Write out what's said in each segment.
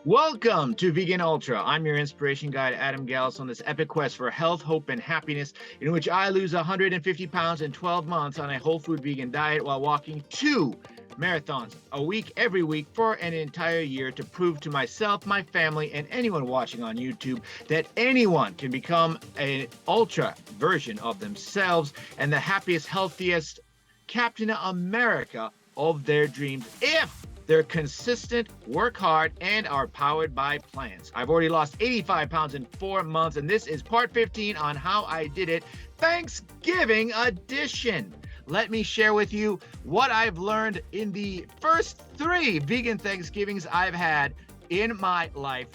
Welcome to Vegan Ultra. I'm your inspiration guide, Adam Gallus, on this epic quest for health, hope, and happiness, in which I lose 150 pounds in 12 months on a whole food vegan diet while walking 2 marathons a week every week for an entire year to prove to myself, my family, and anyone watching on YouTube that anyone can become an ultra version of themselves and the happiest, healthiest Captain America of their dreams if they're consistent, work hard, and are powered by plans. I've already lost 85 pounds in 4 months, and this is part 15 on how I did it, Thanksgiving edition. Let me share with you what I've learned in the first 3 vegan Thanksgivings I've had in my life.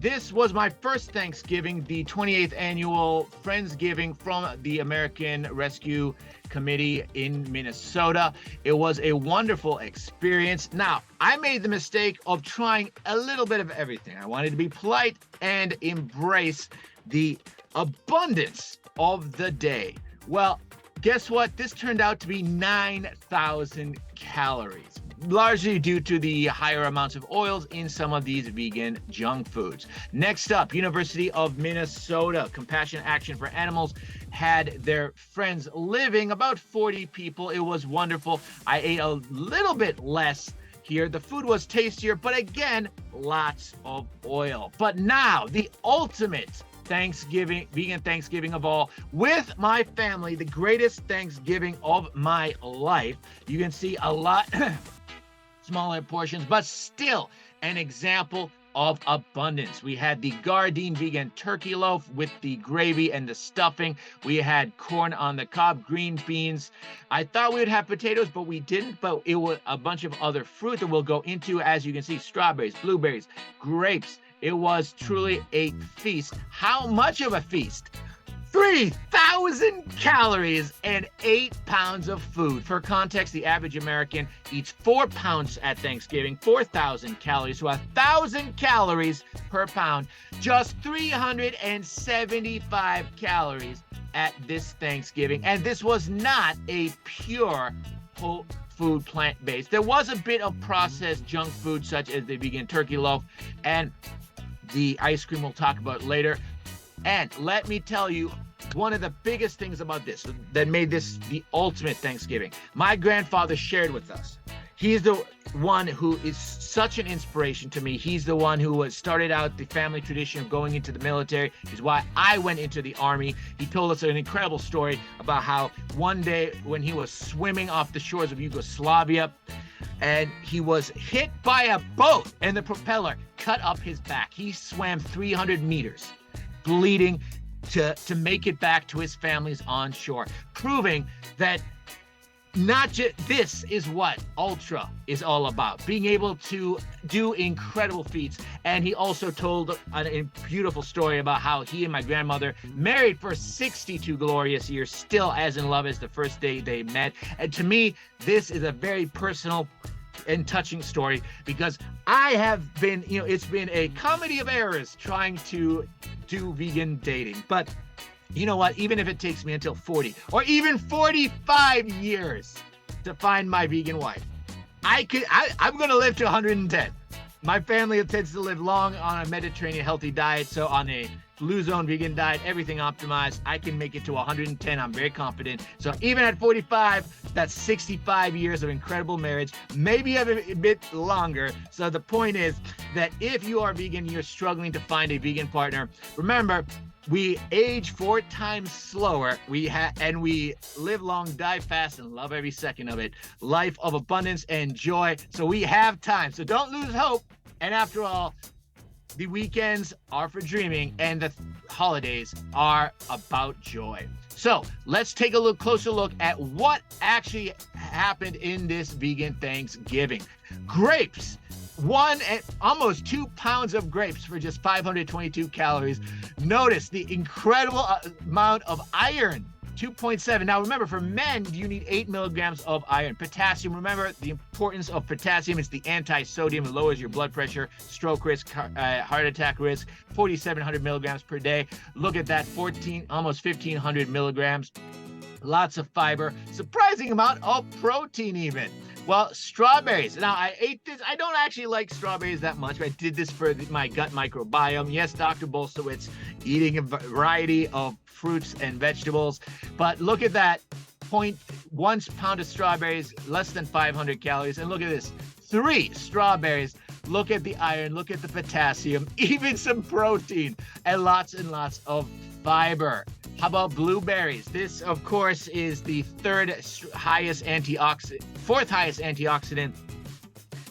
This was my first Thanksgiving, the 28th annual Friendsgiving from the American Rescue Committee in Minnesota. It was a wonderful experience. Now, I made the mistake of trying a little bit of everything. I wanted to be polite and embrace the abundance of the day. Well, guess what? This turned out to be 9,000 calories, largely due to the higher amounts of oils in some of these vegan junk foods. Next up, University of Minnesota, Compassion Action for Animals had their friends living, about 40 people. It was wonderful. I ate a little bit less here. The food was tastier, but again, lots of oil. But now, the ultimate Thanksgiving, vegan Thanksgiving of all, with my family, the greatest Thanksgiving of my life. You can see a lot smaller portions, but still an example of abundance. We had the Gardein vegan turkey loaf with the gravy and the stuffing. We had corn on the cob, green beans. I thought we would have potatoes, but we didn't. But it was a bunch of other fruit that we'll go into. As you can see, strawberries, blueberries, grapes. It was truly a feast. How much of a feast? 3,000 calories and 8 pounds of food. For context, the average American eats 4 pounds at Thanksgiving, 4,000 calories, so 1,000 calories per pound, just 375 calories at this Thanksgiving. And this was not a pure whole food plant-based. There was a bit of processed junk food, such as the vegan turkey loaf and the ice cream we'll talk about later. And let me tell you, one of the biggest things about this that made this the ultimate Thanksgiving, my grandfather shared with us. He's the one who is such an inspiration to me. He's the one who started out the family tradition of going into the military. Is why I went into the army. He told us an incredible story about how one day when he was swimming off the shores of Yugoslavia, and he was hit by a boat and the propeller cut up his back. He swam 300 meters, bleeding, to make it back to his families on shore, proving that not just this is what ultra is all about, being able to do incredible feats. And he also told a beautiful story about how he and my grandmother, married for 62 glorious years, still as in love as the first day they met. And to me, this is a very personal and touching story, because I have been, it's been a comedy of errors trying to do vegan dating. But you know what? Even if it takes me until 40 or even 45 years to find my vegan wife, I'm going to live to 110. My family tends to live long on a Mediterranean healthy diet. So on a Blue Zone vegan diet, everything optimized, I can make it to 110. I'm very confident. So even at 45, that's 65 years of incredible marriage, maybe a bit longer. So the point is that if you are vegan, you're struggling to find a vegan partner, remember, we age 4 times slower. We live long, die fast, and love every second of it. Life of abundance and joy. So we have time. So don't lose hope. And after all, the weekends are for dreaming, and the holidays are about joy. So let's take a closer look at what actually happened in this vegan Thanksgiving. Grapes. Almost 2 pounds of grapes for just 522 calories. Notice the incredible amount of iron, 2.7. Now remember, for men, you need 8 milligrams of iron. Potassium, remember the importance of potassium. It's the anti-sodium. It lowers your blood pressure, stroke risk, heart attack risk, 4,700 milligrams per day. Look at that, almost 1,500 milligrams. Lots of fiber, surprising amount of protein even. Well, strawberries. Now, I ate this. I don't actually like strawberries that much, but I did this for my gut microbiome. Yes, Dr. Bolsowitz, eating a variety of fruits and vegetables. But look at that. 0.1 pound of strawberries, less than 500 calories. And look at this. 3 strawberries. Look at the iron. Look at the potassium. Even some protein. And lots of fiber. How about blueberries? This, of course, is the fourth highest antioxidant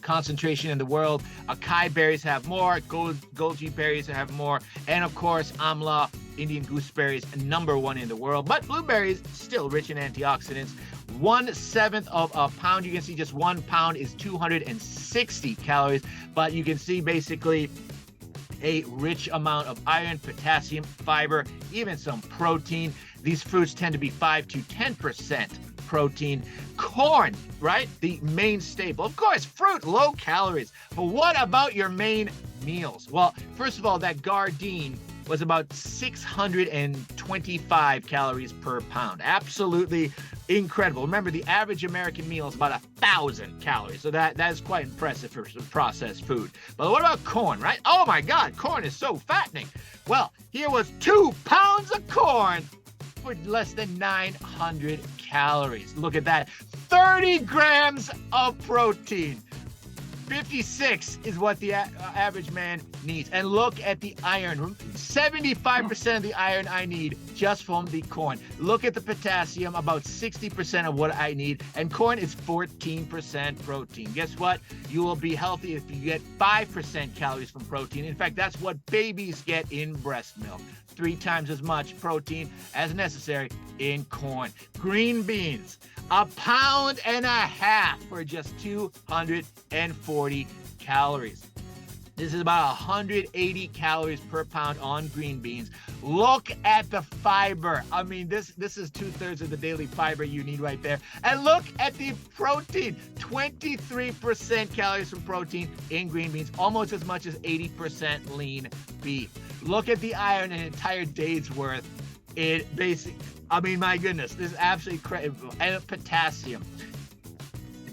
concentration in the world. Acai berries have more, goji berries have more, and of course, amla, Indian gooseberries, #1 in the world. But blueberries, still rich in antioxidants. 1/7 of a pound, you can see just 1 pound is 260 calories, but you can see basically a rich amount of iron, potassium, fiber, even some protein. These fruits tend to be 5 to 10% protein. Corn, right? The main staple. Of course, fruit, low calories. But what about your main meals? Well, first of all, that Gardein was about 625 calories per pound. Absolutely incredible. Remember, the average American meal is about 1,000 calories. So that is quite impressive for some processed food. But what about corn, right? Oh my God, corn is so fattening. Well, here was 2 pounds of corn for less than 900 calories. Look at that. 30 grams of protein. 56 is what the average man needs. And look at the iron. 75% of the iron I need just from the corn. Look at the potassium, about 60% of what I need. And corn is 14% protein. Guess what? You will be healthy if you get 5% calories from protein. In fact, that's what babies get in breast milk. 3 times as much protein as necessary in corn. Green beans, 1.5 pounds for just 240 calories. This is about 180 calories per pound on green beans. Look at the fiber. I mean, this is 2/3 of the daily fiber you need right there. And look at the protein. 23% calories from protein in green beans, almost as much as 80% lean beef. Look at the iron, an entire day's worth. It basically, I mean, my goodness, this is absolutely incredible. And potassium.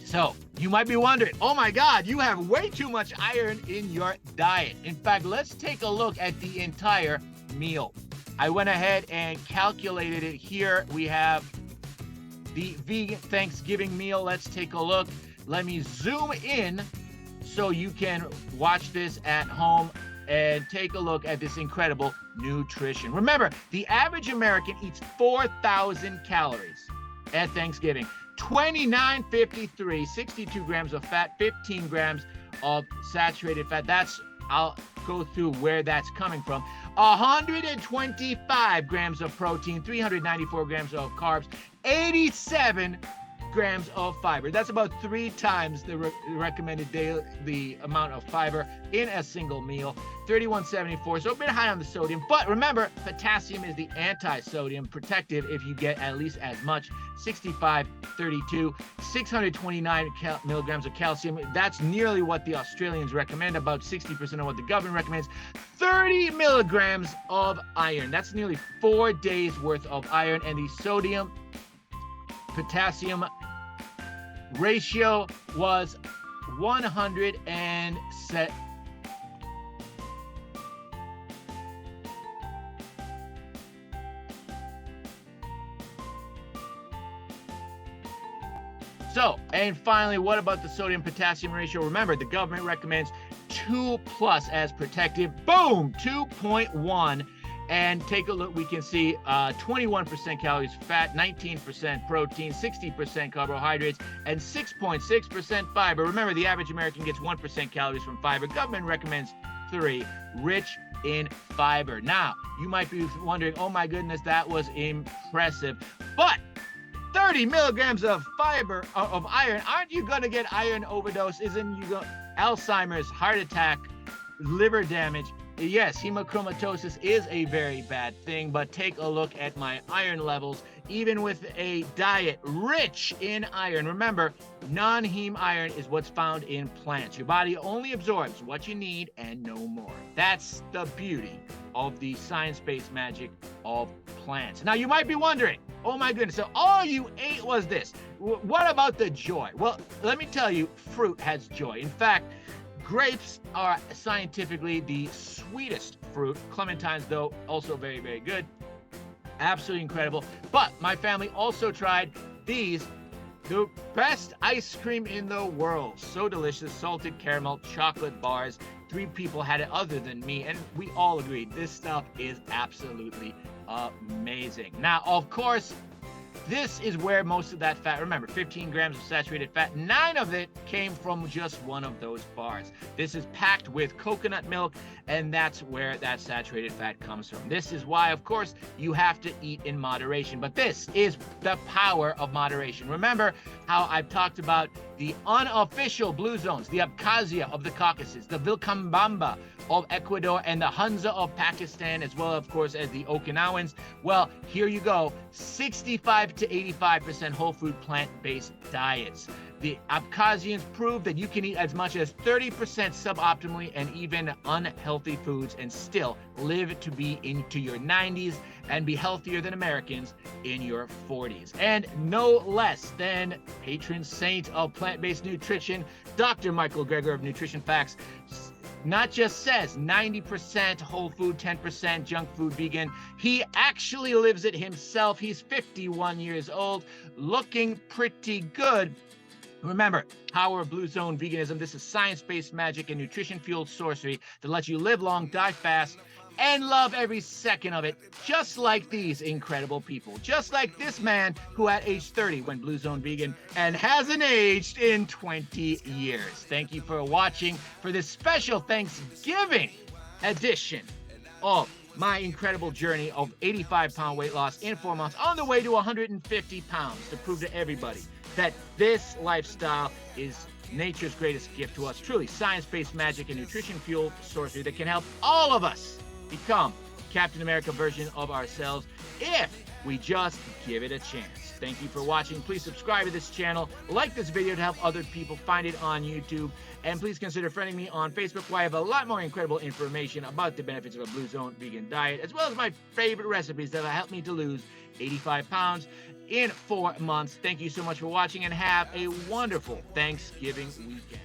So you might be wondering, oh my God, you have way too much iron in your diet. In fact, let's take a look at the entire meal. I went ahead and calculated it here. We have the vegan Thanksgiving meal. Let's take a look. Let me zoom in so you can watch this at home and take a look at this incredible nutrition. Remember, the average American eats 4,000 calories at Thanksgiving. 2953, 62 grams of fat, 15 grams of saturated fat. I'll go through where that's coming from. 125 grams of protein, 394 grams of carbs, 87 grams of fiber. That's about 3 times the recommended daily amount of fiber in a single meal. 3174, so a bit high on the sodium. But remember, potassium is the anti-sodium protective if you get at least as much. 6532, 629 milligrams of calcium. That's nearly what the Australians recommend, about 60% of what the government recommends. 30 milligrams of iron. That's nearly 4 days worth of iron. And the sodium potassium ratio was 107. So, and finally, what about the sodium potassium ratio? Remember, the government recommends 2+ as protective. Boom, 2.1. And take a look, we can see 21% calories fat, 19% protein, 60% carbohydrates, and 6.6% fiber. Remember, the average American gets 1% calories from fiber. Government recommends 3, rich in fiber. Now, you might be wondering, oh my goodness, that was impressive. But 30 milligrams of fiber, of iron, aren't you going to get iron overdose? Isn't you Alzheimer's, heart attack, liver damage? Yes, hemochromatosis is a very bad thing, but take a look at my iron levels. Even with a diet rich in iron, remember, non-heme iron is what's found in plants. Your body only absorbs what you need and no more. That's the beauty of the science-based magic of plants. Now, you might be wondering, oh my goodness, so all you ate was this. What about the joy? Well, let me tell you, fruit has joy. In fact, grapes are scientifically the sweetest fruit. Clementines, though, also very, very good. Absolutely incredible. But my family also tried these, the best ice cream in the world. So delicious, salted caramel chocolate bars. 3 people had it other than me, and we all agreed this stuff is absolutely amazing. Now, of course, this is where most of that fat, remember, 15 grams of saturated fat, 9 of it came from just one of those bars. This is packed with coconut milk, and that's where that saturated fat comes from. This is why, of course, you have to eat in moderation. But this is the power of moderation. Remember how I've talked about the unofficial blue zones, the Abkhazia of the Caucasus, the Vilcabamba of Ecuador, and the Hunza of Pakistan, as well, of course, as the Okinawans. Well, here you go, 65 to 85% whole food plant-based diets. The Abkhazians prove that you can eat as much as 30% suboptimally and even unhealthy foods and still live to be into your 90s and be healthier than Americans in your 40s. And no less than patron saint of plant-based nutrition, Dr. Michael Greger of Nutrition Facts, not just says 90% whole food, 10% junk food vegan. He actually lives it himself. He's 51 years old, looking pretty good. Remember, power of Blue Zone Veganism. This is science-based magic and nutrition-fueled sorcery that lets you live long, die fast, and love every second of it, just like these incredible people. Just like this man who at age 30 went Blue Zone Vegan and hasn't aged in 20 years. Thank you for watching for this special Thanksgiving edition of my incredible journey of 85-pound weight loss in 4 months on the way to 150 pounds to prove to everybody that this lifestyle is nature's greatest gift to us. Truly science-based magic and nutrition-fueled sorcery that can help all of us become Captain America version of ourselves if we just give it a chance. Thank you for watching. Please subscribe to this channel, like this video to help other people find it on YouTube, and please consider friending me on Facebook, where I have a lot more incredible information about the benefits of a Blue Zone vegan diet, as well as my favorite recipes that will help me to lose 85 pounds in 4 months. Thank you so much for watching, and have a wonderful Thanksgiving weekend.